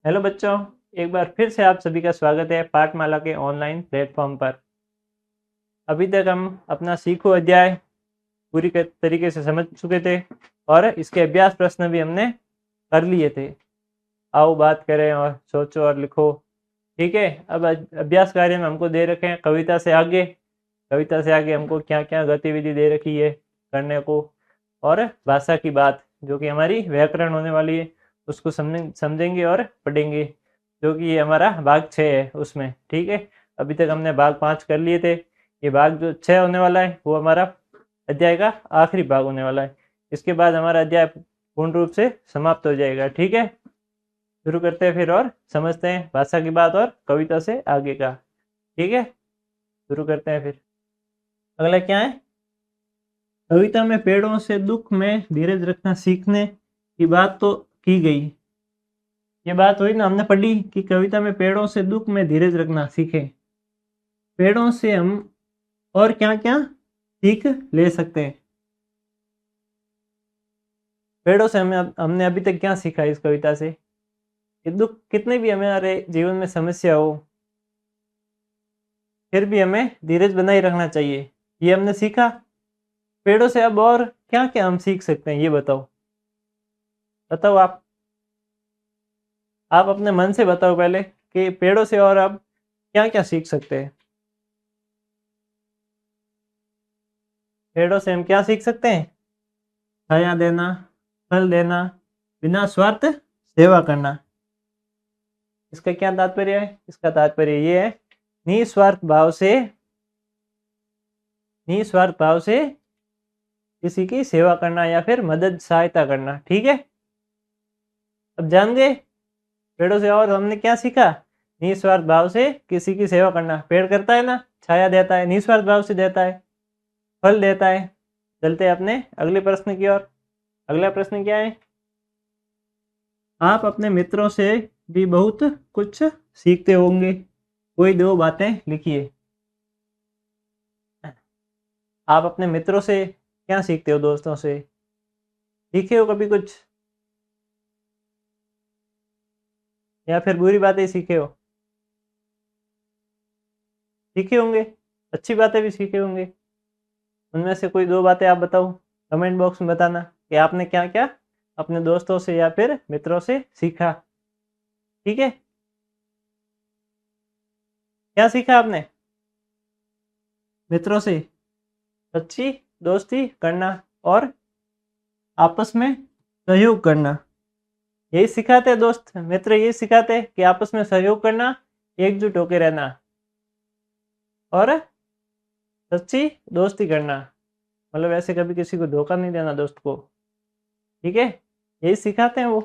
Hello बच्चों, एक बार फिर से आप सभी का स्वागत है पाठमाला के ऑनलाइन प्लेटफॉर्म पर। अभी तक हम अपना सीखो अध्याय पूरी तरीके से समझ चुके थे और इसके अभ्यास प्रश्न भी हमने कर लिए थे। आओ बात करें और सोचो और लिखो। ठीक है, अब अभ्यास कार्य में हमको दे रखे हैं कविता से आगे हमको क्या क्या गतिविधि दे रखी है करने को, और भाषा की बात जो कि हमारी व्याकरण होने वाली है उसको समझेंगे और पढ़ेंगे, जो कि ये हमारा भाग 6 है उसमें। ठीक है, अभी तक हमने भाग 5 कर लिए थे। ये भाग जो 6 होने वाला है वो हमारा अध्याय का आखिरी भाग होने वाला है। इसके बाद हमारा अध्याय पूर्ण रूप से समाप्त हो जाएगा। ठीक है, शुरू करते हैं फिर और समझते हैं भाषा की बात और कविता से आगे का। ठीक है, शुरू करते हैं फिर। अगला क्या है? कविता में पेड़ों से दुख में धीरज रखना सीखने की बात तो की गई। ये बात हुई ना, हमने पढ़ी कि कविता में पेड़ों से दुख में धीरज रखना सीखें। पेड़ों से हम और क्या क्या सीख ले सकते हैं? पेड़ों से हमने अभी तक क्या सीखा इस कविता से कि दुख कितने भी हमारे जीवन में समस्या हो फिर भी हमें धीरज बनाए रखना चाहिए, ये हमने सीखा। पेड़ों से अब और क्या क्या हम सीख सकते हैं ये बताओ। बताओ आप अपने मन से बताओ पहले कि पेड़ों से और आप क्या क्या सीख सकते हैं। पेड़ों से हम क्या सीख सकते हैं? छाया देना, फल देना, बिना स्वार्थ सेवा करना। इसका क्या तात्पर्य है? इसका तात्पर्य ये है निस्वार्थ भाव से किसी की सेवा करना या फिर मदद सहायता करना। ठीक है, अब जान गए पेड़ों से और हमने क्या सीखा। निस्वार्थ भाव से किसी की सेवा करना। पेड़ करता है ना, छाया देता है, निस्वार्थ भाव से देता है, फल देता है। चलते हैं अपने अगले प्रश्न की ओर। अगला प्रश्न क्या है? आप अपने मित्रों से भी बहुत कुछ सीखते होंगे, कोई दो बातें लिखिए। आप अपने मित्रों से क्या सीखते हो? दोस्तों से सीखे हो कभी कुछ, या फिर बुरी बातें सीखे हो? सीखे होंगे, अच्छी बातें भी सीखे होंगे। उनमें से कोई दो बातें आप बताओ, कमेंट बॉक्स में बताना कि आपने क्या क्या अपने दोस्तों से या फिर मित्रों से सीखा। ठीक है, क्या सीखा आपने मित्रों से? सच्ची दोस्ती करना और आपस में सहयोग करना, यही सिखाते हैं दोस्त मित्र। यही सिखाते हैं कि आपस में सहयोग करना, एकजुट होकर रहना और सच्ची दोस्ती करना, मतलब ऐसे कभी किसी को धोखा नहीं देना दोस्त को। ठीक है, यही सिखाते हैं वो।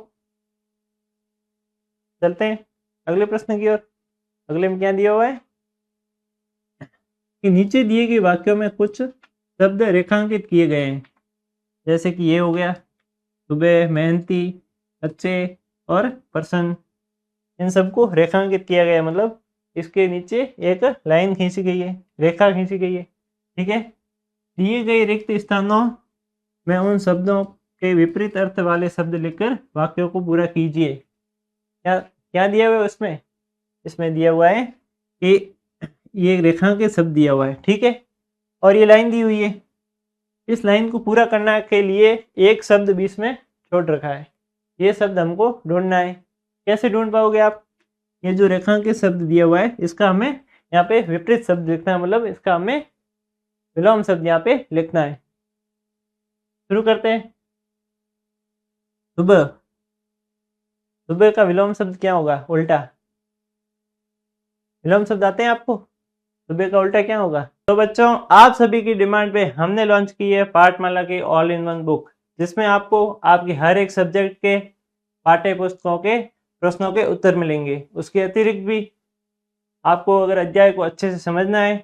चलते हैं अगले प्रश्न की ओर। अगले में क्या दिया हुआ है कि नीचे दिए गए वाक्यों में कुछ शब्द रेखांकित किए गए हैं, जैसे कि ये हो गया सुबह, मेहनती, अच्छे और प्रसन्न। इन सबको रेखांकित किया गया, मतलब इसके नीचे एक लाइन खींची गई है, रेखा खींची गई है। ठीक है, दिए गए रिक्त स्थानों में उन शब्दों के विपरीत अर्थ वाले शब्द लिखकर वाक्यों को पूरा कीजिए। क्या क्या दिया हुआ है उसमें? इसमें दिया हुआ है कि ये रेखांकित शब्द दिया हुआ है, ठीक है, और ये लाइन दी हुई है। इस लाइन को पूरा करने के लिए एक शब्द बीच में छोड़ रखा है, ये शब्द हमको ढूंढना है। कैसे ढूंढ पाओगे आप? ये जो रेखांकित शब्द दिया हुआ है इसका हमें यहाँ पे विपरीत शब्द लिखना है, मतलब इसका हमें विलोम शब्द यहाँ पे लिखना है। शुरू करते हैं। सुबह, सुबह का विलोम शब्द क्या होगा? उल्टा। विलोम शब्द आते हैं आपको? सुबह का उल्टा क्या होगा? तो बच्चों, आप सभी की डिमांड पे हमने लॉन्च की है पाठमाला की ऑल इन वन बुक, जिसमें आपको आपके हर एक सब्जेक्ट के पाठ्य पुस्तकों के प्रश्नों के उत्तर मिलेंगे। उसके अतिरिक्त भी आपको अगर अध्याय को अच्छे से समझना है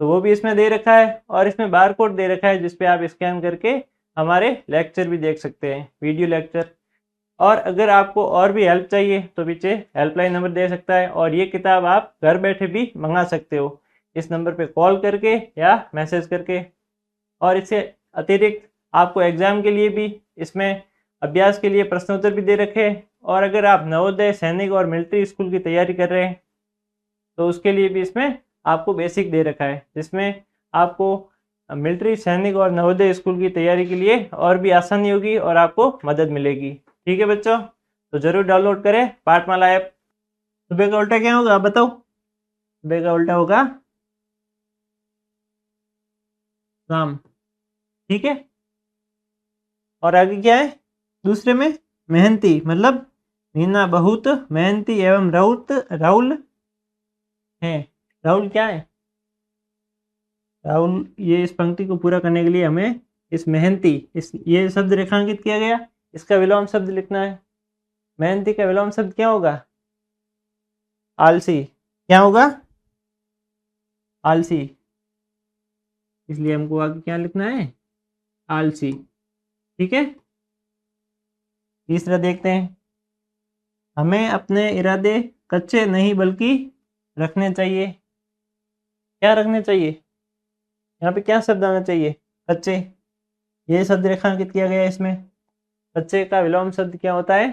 तो वो भी इसमें दे रखा है, और इसमें बारकोड दे रखा है जिसपे आप स्कैन करके हमारे लेक्चर भी देख सकते हैं, वीडियो लेक्चर। और अगर आपको और भी हेल्प चाहिए तो पीछे हेल्पलाइन नंबर दे सकता है, और ये किताब आप घर बैठे भी मंगा सकते हो इस नंबर पे कॉल करके या मैसेज करके। और इससे अतिरिक्त आपको एग्ज़ाम के लिए भी इसमें अभ्यास के लिए प्रश्नोत्तर भी दे रखे हैं, और अगर आप नवोदय, सैनिक और मिलिट्री स्कूल की तैयारी कर रहे हैं तो उसके लिए भी इसमें आपको बेसिक दे रखा है, जिसमें आपको मिलिट्री, सैनिक और नवोदय स्कूल की तैयारी के लिए और भी आसानी होगी और आपको मदद मिलेगी। ठीक है बच्चों, तो ज़रूर डाउनलोड करें पाठमाला ऐप। सुबह का उल्टा क्या होगा बताओ? सुबह का उल्टा होगा शाम। ठीक है, और आगे क्या है दूसरे में? मेहनती, मतलब मीना बहुत मेहनती एवं राहुल है। राहुल क्या है? राहुल, ये इस पंक्ति को पूरा करने के लिए हमें इस मेहनती, इस ये शब्द रेखांकित किया गया, इसका विलोम शब्द लिखना है। मेहनती का विलोम शब्द क्या होगा? आलसी। क्या होगा? आलसी। इसलिए हमको आगे क्या लिखना है? आलसी। ठीक है, तीसरा देखते हैं। हमें अपने इरादे कच्चे नहीं बल्कि रखने चाहिए। क्या रखने चाहिए? यहाँ पे क्या शब्द आना चाहिए? कच्चे। ये शब्द रेखांकित किया गया है इसमें। कच्चे का विलोम शब्द क्या होता है?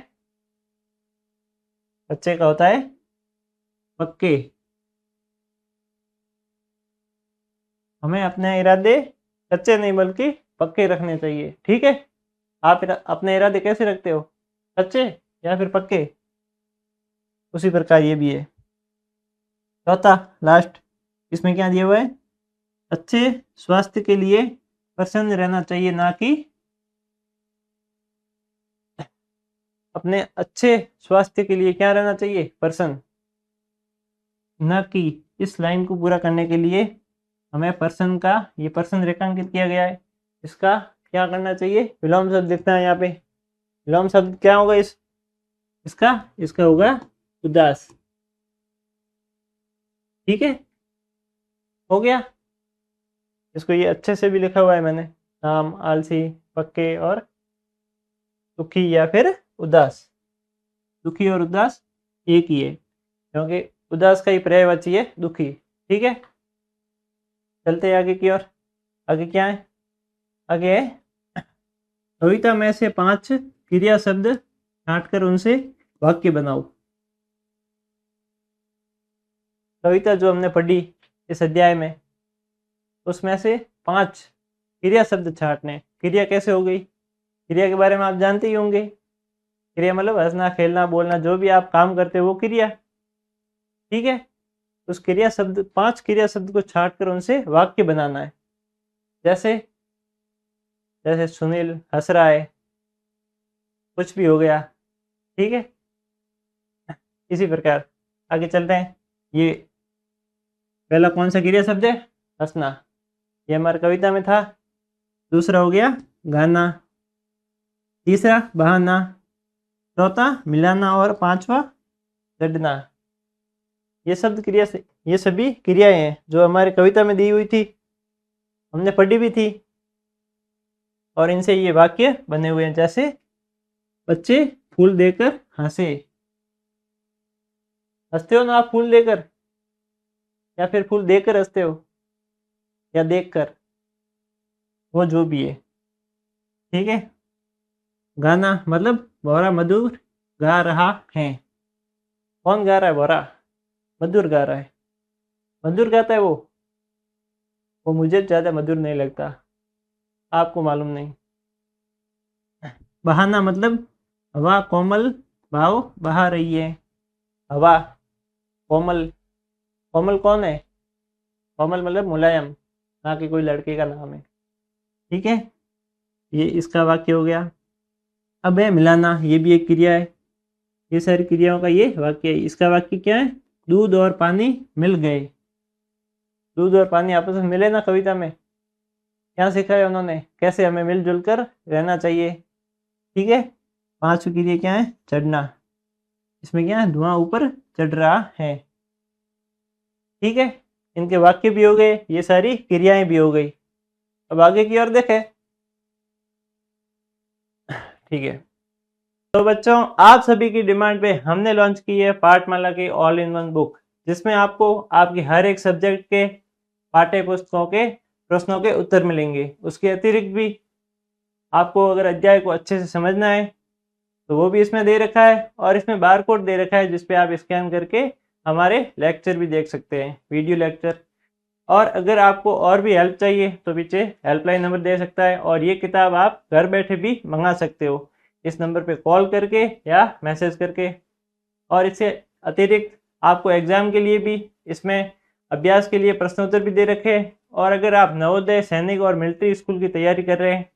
कच्चे का होता है पक्के। हमें अपने इरादे कच्चे नहीं बल्कि पक्के रखने चाहिए। ठीक है, आप अपने इरादे कैसे रखते हो? कच्चे या फिर पक्के? उसी प्रकार ये भी है। चौथा लास्ट, इसमें क्या दिया हुआ है? अच्छे स्वास्थ्य के लिए प्रसन्न रहना चाहिए, ना कि अपने अच्छे स्वास्थ्य के लिए क्या रहना चाहिए? प्रसन्न। न कि, इस लाइन को पूरा करने के लिए हमें पर्सन का, ये पर्सन रेखांकित किया गया है, इसका क्या करना चाहिए? विलोम शब्द लिखना है यहाँ पे। विलोम शब्द क्या होगा इसका होगा उदास। ठीक है, हो गया। इसको ये अच्छे से भी लिखा हुआ है मैंने, नाम, आलसी, पक्के और दुखी या फिर उदास। दुखी और उदास एक ही है, क्योंकि उदास का ही पर्यायवाची है दुखी। ठीक है, चलते हैं आगे की ओर। आगे क्या है? आगे है कविता में से 5 क्रिया शब्द छांटकर उनसे वाक्य बनाओ। कविता जो हमने पढ़ी इस अध्याय में, उसमें से 5 क्रिया शब्द छांटने। क्रिया कैसे हो गई? क्रिया के बारे में आप जानते ही होंगे। क्रिया मतलब हंसना, खेलना, बोलना, जो भी आप काम करते हो वो क्रिया। ठीक है, उस क्रिया शब्द, 5 क्रिया शब्द को छांटकर उनसे वाक्य बनाना है। जैसे जैसे सुनील हंस रहा है, कुछ भी हो गया। ठीक है, इसी प्रकार आगे चलते हैं। ये पहला कौन सा क्रिया शब्द है? हंसना, ये हमारी कविता में था। दूसरा हो गया गाना, तीसरा बहाना, चौथा मिलाना और पांचवा गढ़ना। ये शब्द क्रिया से, ये सभी क्रियाएं हैं जो हमारी कविता में दी हुई थी, हमने पढ़ी भी थी, और इनसे ये वाक्य बने हुए हैं। जैसे बच्चे फूल देकर हंसे। हंसते हो ना आप फूल देकर, या फिर फूल देकर हंसते हो, या देखकर, वो जो भी है। ठीक है, गाना मतलब बोरा मधुर गा रहा है। कौन गा रहा है? बोरा मधुर गा रहा है। मधुर गाता है वो मुझे ज़्यादा मधुर नहीं लगता, आपको मालूम नहीं। बहाना मतलब हवा कोमल भाव बहा रही है। हवा कोमल, कोमल कौन है? कोमल मतलब मुलायम, ना कि कोई लड़के का नाम है। ठीक है, ये इसका वाक्य हो गया। अब है मिलाना, ये भी एक क्रिया है। ये सारी क्रियाओं का ये वाक्य है। इसका वाक्य क्या है? दूध और पानी मिल गए। दूध और पानी आपस में मिले ना कविता में, क्या सिखाया उन्होंने? कैसे हमें मिलजुल कर रहना चाहिए। ठीक है, 5वीं क्रिया क्या है? चढ़ना। इसमें क्या है? धुआं ऊपर चढ़ रहा है। ठीक है, इनके वाक्य भी हो गए, ये सारी क्रियाएं भी हो गई। अब आगे की ओर देखें। ठीक है, तो बच्चों आप सभी की डिमांड पे हमने लॉन्च की है पाठमाला की ऑल इन वन बुक, जिसमें आपको आपकी हर एक सब्जेक्ट के पाठ्य पुस्तकों के प्रश्नों के उत्तर मिलेंगे। उसके अतिरिक्त भी आपको अगर अध्याय को अच्छे से समझना है तो वो भी इसमें दे रखा है, और इसमें बार कोड दे रखा है जिसपे आप स्कैन करके हमारे लेक्चर भी देख सकते हैं, वीडियो लेक्चर। और अगर आपको और भी हेल्प चाहिए तो पीछे हेल्पलाइन नंबर दे सकता है, और ये किताब आप घर बैठे भी मंगा सकते हो इस नंबर पे कॉल करके या मैसेज करके। और इससे अतिरिक्त आपको एग्ज़ाम के लिए भी इसमें अभ्यास के लिए प्रश्नोत्तर भी दे रखे हैं। और अगर आप नवोदय, सैनिक और मिलिट्री स्कूल की तैयारी कर रहे हैं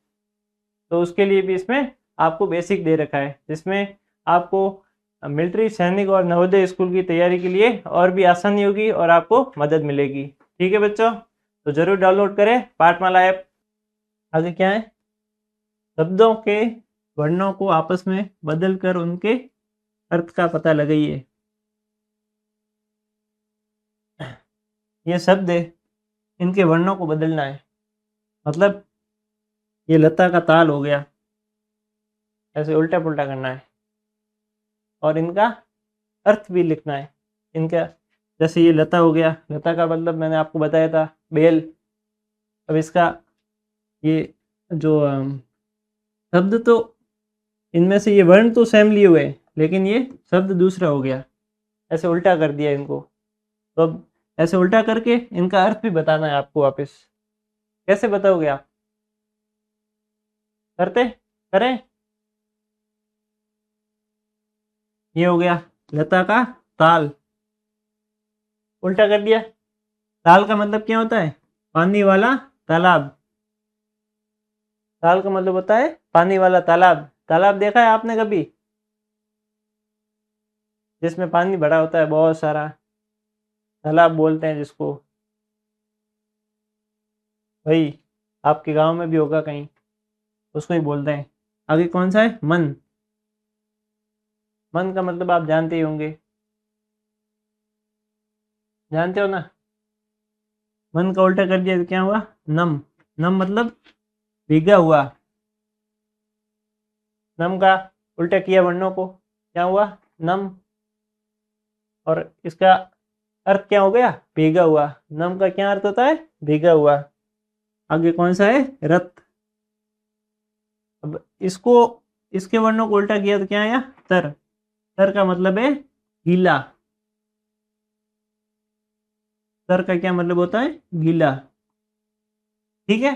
तो उसके लिए भी इसमें आपको बेसिक दे रखा है, जिसमें आपको मिलिट्री, सैनिक और नवोदय स्कूल की तैयारी के लिए और भी आसानी होगी और आपको मदद मिलेगी। ठीक है बच्चों, तो ज़रूर डाउनलोड करें पाठमाला ऐप। आगे क्या है, शब्दों के वर्णों को आपस में बदल कर उनके अर्थ का पता लगाइए। ये शब्द है, इनके वर्णों को बदलना है, मतलब ये लता का ताल हो गया, ऐसे उल्टा पुल्टा करना है, और इनका अर्थ भी लिखना है इनका। जैसे ये लता हो गया, लता का मतलब मैंने आपको बताया था बेल। अब इसका ये जो शब्द, तो इनमें से ये वर्ण तो सेम लिए हुए हैं, लेकिन ये शब्द दूसरा हो गया, ऐसे उल्टा कर दिया इनको। तो अब ऐसे उल्टा करके इनका अर्थ भी बताना है आपको वापस। कैसे बताओगे आप? करते करें। ये हो गया लता का ताल, उल्टा कर दिया। ताल का मतलब क्या होता है? पानी वाला तालाब। ताल का मतलब होता है पानी वाला तालाब। तालाब देखा है आपने कभी, जिसमें पानी भरा होता है बहुत सारा, तालाब बोलते हैं जिसको। भाई आपके गांव में भी होगा कहीं, उसको ही बोलते हैं। आगे कौन सा है? मन। मन का मतलब आप जानते ही होंगे, जानते हो ना। मन का उल्टा कर दिया तो क्या हुआ? नम। नम मतलब भीगा हुआ। नम का उल्टा किया वर्णों को, क्या हुआ? नम। और इसका अर्थ क्या हो गया? भीगा हुआ। नम का क्या अर्थ होता है? भीगा हुआ। आगे कौन सा है? रत। अब इसको, इसके वर्णों को उल्टा किया तो क्या आया? तर। तर का मतलब है गीला। तर का क्या मतलब होता है? गीला। ठीक है।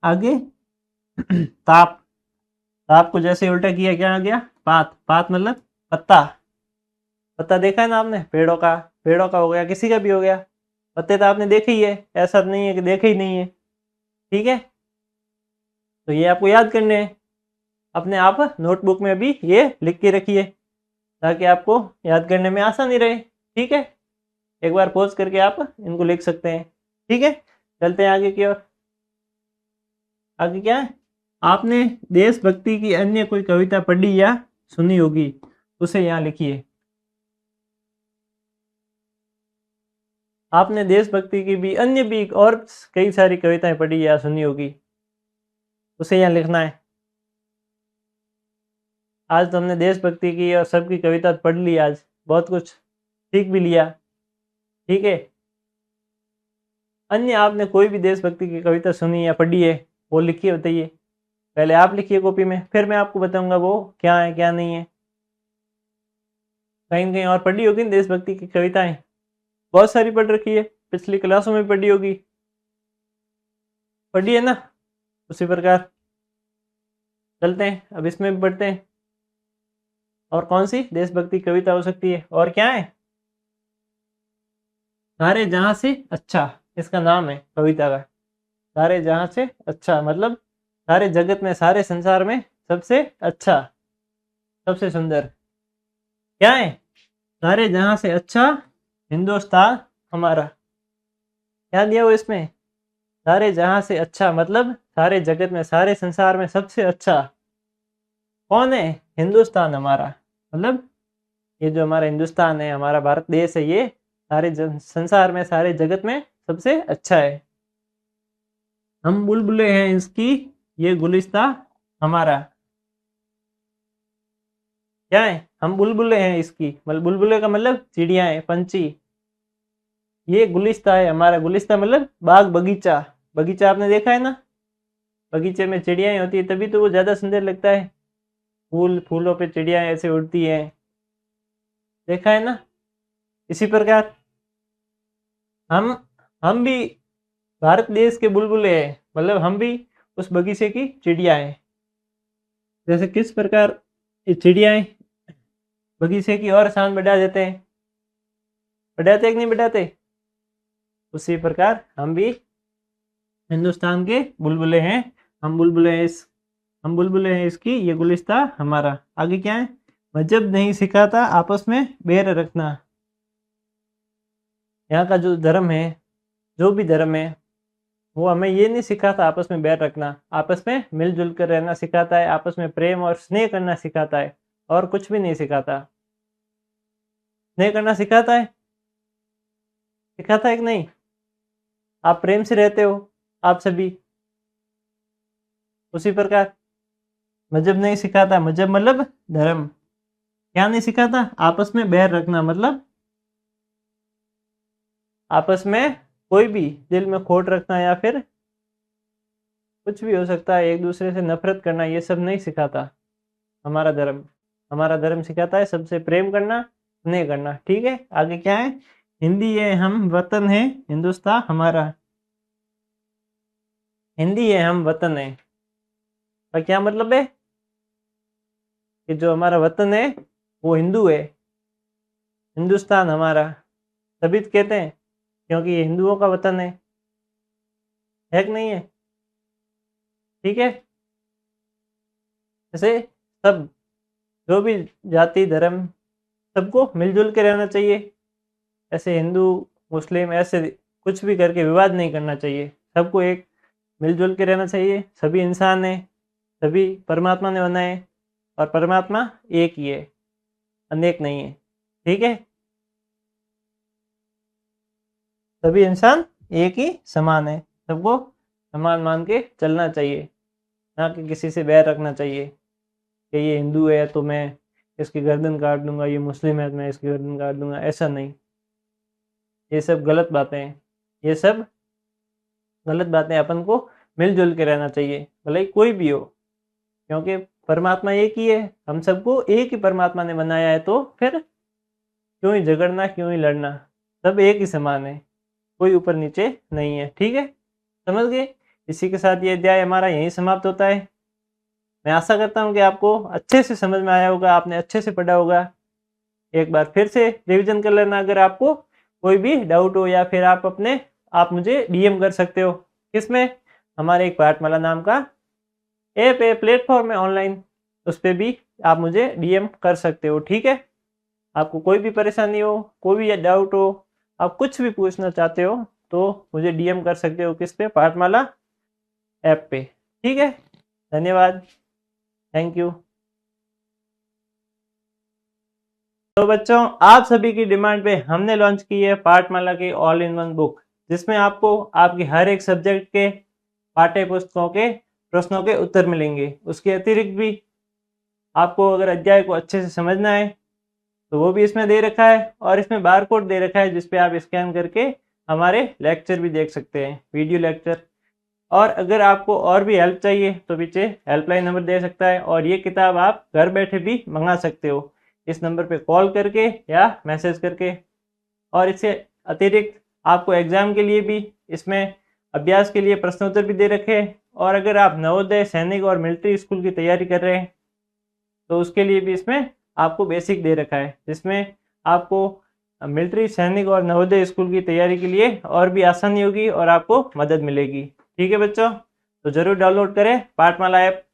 आगे ताप। ताप को जैसे उल्टा किया क्या आ गया? पात। पात मतलब पत्ता। पत्ता देखा है ना आपने, पेड़ों का। पेड़ों का हो गया, किसी का भी हो गया। पत्ते तो आपने देखे ही है, ऐसा नहीं है कि देखे ही नहीं है। ठीक है, तो ये आपको याद करने हैं। अपने आप नोटबुक में भी ये लिख के रखिए, ताकि आपको याद करने में आसानी रहे। ठीक है, एक बार पॉज करके आप इनको लिख सकते हैं। ठीक है, चलते हैं आगे की ओर। आगे क्या है? आपने देशभक्ति की अन्य कोई कविता पढ़ी या सुनी होगी, उसे यहाँ लिखिए। आपने देशभक्ति की भी अन्य भी और कई सारी कविताएं पढ़ी या सुनी होगी, उसे यहाँ लिखना है। आज तो हमने देशभक्ति की और सबकी कविता पढ़ ली, आज बहुत कुछ सीख भी लिया। ठीक है, अन्य आपने कोई भी देशभक्ति की कविता सुनी या पढ़ी है वो लिखिए, बताइए। पहले आप लिखिए कॉपी में, फिर मैं आपको बताऊंगा वो क्या है क्या नहीं है। कहीं न कहीं और पढ़ी होगी ना देशभक्ति की कविताएं, बहुत सारी पढ़ रखी है, पिछली क्लासों में पढ़ी होगी, पढ़ी है ना। उसी प्रकार चलते हैं, अब इसमें भी पढ़ते हैं। और कौन सी देशभक्ति कविता हो सकती है, और क्या है? सारे जहां से अच्छा, इसका नाम है कविता का। सारे जहां से अच्छा मतलब सारे जगत में, सारे संसार में सबसे अच्छा, सबसे सुंदर क्या है? सारे जहां से अच्छा हिंदुस्तान हमारा। क्या दिया वो इसमें? सारे जहां से अच्छा मतलब सारे जगत में, सारे संसार में सबसे अच्छा कौन है? हिंदुस्तान हमारा। मतलब ये जो हमारा हिंदुस्तान है, हमारा भारत देश है, ये सारे संसार में, सारे जगत में सबसे अच्छा है। हम बुलबुलें हैं इसकी, ये गुलिस्ता हमारा। क्या है? हम बुलबुलें हैं इसकी, मतलब बुलबुले का मतलब चिड़िया है, पंछी। ये गुलिस्ता है हमारा, गुलिस्ता मतलब बाग बगीचा। बगीचा आपने देखा है ना, बगीचे में चिड़ियाएं होती है, तभी तो वो ज़्यादा सुंदर लगता है। फूलों पे चिड़िया ऐसे उड़ती हैं, देखा है ना। इसी प्रकार हम भी भारत देश के बुलबुले हैं, मतलब हम भी उस बगीचे की चिड़िया हैं। जैसे किस प्रकार ये चिड़ियाएं बगीचे की और शान बढ़ा देते हैं, बढ़ाते कि नहीं बढ़ाते, उसी प्रकार हम भी हिंदुस्तान के बुलबुले हैं। हम बुलबुले हैं इसकी, ये गुलिस्ता हमारा। आगे क्या है, मजहब नहीं सिखाता आपस में बैर रखना। यहाँ का जो धर्म है, जो भी धर्म है, वो हमें ये नहीं सिखाता आपस में बैर रखना, आपस में मिलजुल कर रहना सिखाता है, आपस में प्रेम और स्नेह करना सिखाता है, और कुछ भी नहीं सिखाता। स्नेह करना सिखाता है कि नहीं? आप प्रेम से रहते हो आप सभी, उसी प्रकार मजहब नहीं सिखाता, मजहब मतलब धर्म, क्या नहीं सिखाता, आपस में बैर रखना, मतलब आपस में कोई भी दिल में खोट रखना या फिर कुछ भी हो सकता है, एक दूसरे से नफरत करना, ये सब नहीं सिखाता हमारा धर्म। हमारा धर्म सिखाता है सबसे प्रेम करना, स्नेह करना। ठीक है, आगे क्या है, हिंदी है हम वतन है हिंदुस्तान हमारा। हिंदी है हम वतन है का क्या मतलब है कि जो हमारा वतन है वो हिंदू है, हिंदुस्तान हमारा, तभी तो कहते हैं क्योंकि ये हिंदुओं का वतन है कि नहीं है? ठीक है, ऐसे सब जो भी जाति धर्म सबको मिलजुल के रहना चाहिए। ऐसे हिंदू मुस्लिम ऐसे कुछ भी करके विवाद नहीं करना चाहिए, सबको एक मिलजुल के रहना चाहिए। सभी इंसान हैं, सभी परमात्मा ने बनाए, और परमात्मा एक ही है, अनेक नहीं है। ठीक है, सभी इंसान एक ही समान है, सबको समान मान के चलना चाहिए, ना कि किसी से बैर रखना चाहिए कि ये हिंदू है तो मैं इसकी गर्दन काट दूंगा, ये मुस्लिम है तो मैं इसकी गर्दन काट दूंगा, ऐसा नहीं। ये सब गलत बातें हैं, ये सब गलत बातें। अपन को मिलजुल के रहना चाहिए, भले ही कोई भी हो, क्योंकि परमात्मा एक ही है, हम सबको एक ही परमात्मा ने बनाया है, तो फिर क्यों ही झगड़ना, क्यों ही लड़ना, सब एक ही समान है, कोई ऊपर नीचे नहीं है। ठीक है, समझ गए? इसी के साथ ये अध्याय हमारा यहीं समाप्त होता है। मैं आशा करता हूँ कि आपको अच्छे से समझ में आया होगा, आपने अच्छे से पढ़ा होगा। एक बार फिर से रिवीजन कर लेना, अगर आपको कोई भी डाउट हो, या फिर आप मुझे डीएम कर सकते हो। किसमें? हमारे एक पाठमाला नाम का ऐप है, प्लेटफॉर्म है ऑनलाइन, उस पर भी आप मुझे डीएम कर सकते हो। ठीक है, आपको कोई भी परेशानी हो, कोई भी डाउट हो, आप कुछ भी पूछना चाहते हो तो मुझे डीएम कर सकते हो। किस पे? पाठमाला ऐप पे। ठीक है, धन्यवाद, थैंक यू। तो बच्चों, आप सभी की डिमांड पे हमने लॉन्च की है पाठमाला की ऑल इन वन बुक, जिसमें आपको आपके हर एक सब्जेक्ट के पाठ्य पुस्तकों के प्रश्नों के उत्तर मिलेंगे। उसके अतिरिक्त भी आपको अगर अध्याय को अच्छे से समझना है तो वो भी इसमें दे रखा है, और इसमें बारकोड दे रखा है जिसपे आप स्कैन करके हमारे लेक्चर भी देख सकते हैं, वीडियो लेक्चर। और अगर आपको और भी हेल्प चाहिए तो पीछे हेल्पलाइन नंबर दे सकता है, और ये किताब आप घर बैठे भी मंगा सकते हो इस नंबर पे कॉल करके या मैसेज करके। और इससे अतिरिक्त आपको एग्जाम के लिए भी इसमें अभ्यास के लिए प्रश्नोत्तर भी दे रखे हैं। और अगर आप नवोदय, सैनिक और मिलिट्री स्कूल की तैयारी कर रहे हैं तो उसके लिए भी इसमें आपको बेसिक दे रखा है, जिसमें आपको मिलिट्री, सैनिक और नवोदय स्कूल की तैयारी के लिए और भी आसानी होगी और आपको मदद मिलेगी। ठीक है बच्चों, तो ज़रूर डाउनलोड करें पाठमाला ऐप।